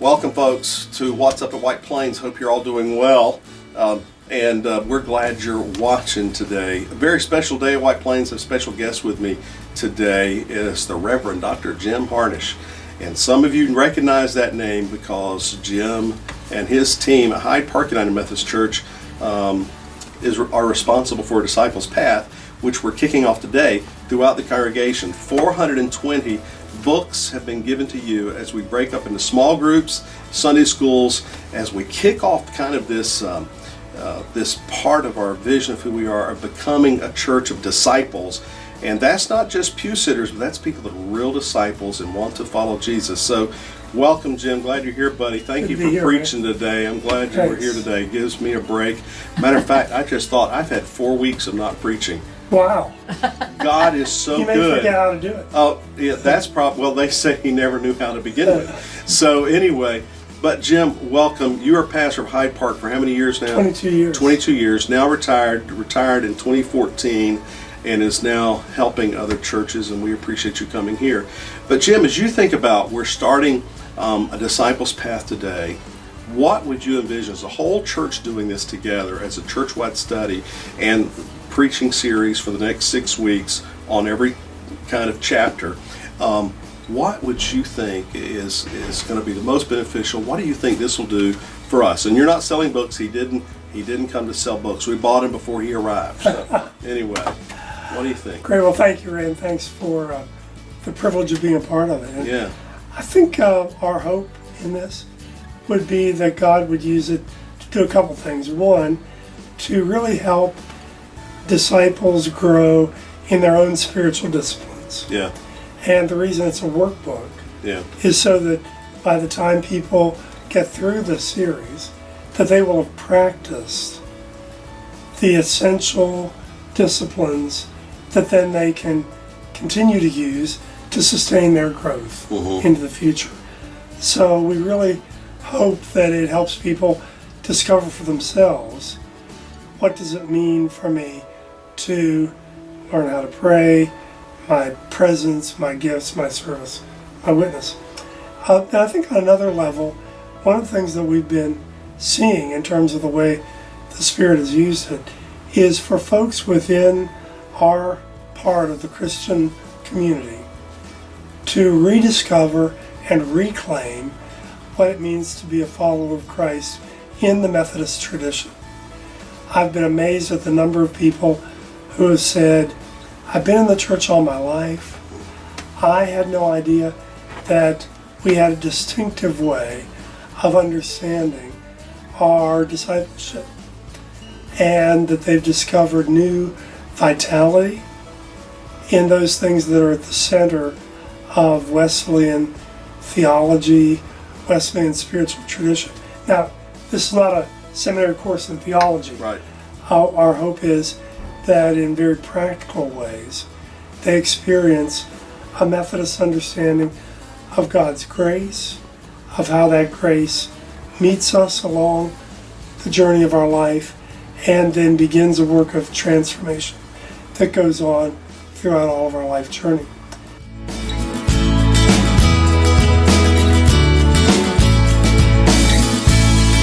Welcome, folks, to What's Up at White Plains. Hope you're all doing well, and we're glad you're watching today. A very special day at White Plains. A special guest with me today is the Reverend Dr. Jim Harnish. And some of you recognize that name because Jim and his team at Hyde Park United Methodist Church are responsible for Disciples Path, which we're kicking off today throughout the congregation. 420 books have been given to you as we break up into small groups, Sunday schools, as we kick off kind of this this part of our vision of who we are, of becoming a church of disciples. And that's not just pew sitters, but that's people that are real disciples and want to follow Jesus. So welcome, Jim. Glad you're here, buddy. Thank you for preaching today. I'm glad you were here today. It gives me a break. Matter of fact, I just thought I've had 4 weeks of not preaching. Wow. God is so you good. may forget how to do it. Oh, yeah, that's probably, well, they say he never knew how to begin with. So anyway, but Jim, welcome. You are pastor of Hyde Park for how many years now? 22 years. 22 years. Now retired in 2014 and is now helping other churches, and we appreciate you coming here. But Jim, as you think about, we're starting a Disciples Path today, what would you envision as a whole church doing this together as a church-wide study and preaching series for the next 6 weeks on every kind of chapter? What would you think is going to be the most beneficial? What do you think this will do for us? And you're not selling books. He didn't come to sell books. We bought him before he arrived. So anyway, what do you think? Great. Well, thank you, Ray, and thanks for the privilege of being a part of it. And yeah. I think our hope in this would be that God would use it to do a couple things. One, to really help disciples grow in their own spiritual disciplines. Yeah. And the reason it's a workbook is so that by the time people get through the series, that they will have practiced the essential disciplines that then they can continue to use to sustain their growth into the future. So we really hope that it helps people discover for themselves, what does it mean for me to learn how to pray, my presence, my gifts, my service, my witness. And I think on another level, one of the things that we've been seeing in terms of the way the Spirit has used it is for folks within our part of the Christian community to rediscover and reclaim what it means to be a follower of Christ in the Methodist tradition. I've been amazed at the number of people who have said, I've been in the church all my life. I had no idea that we had a distinctive way of understanding our discipleship, and that they've discovered new vitality in those things that are at the center of Wesleyan theology, Wesleyan spiritual tradition. Now, this is not a seminary course in theology. Right. Our hope is that in very practical ways, they experience a Methodist understanding of God's grace, of how that grace meets us along the journey of our life, and then begins a work of transformation that goes on throughout all of our life journey.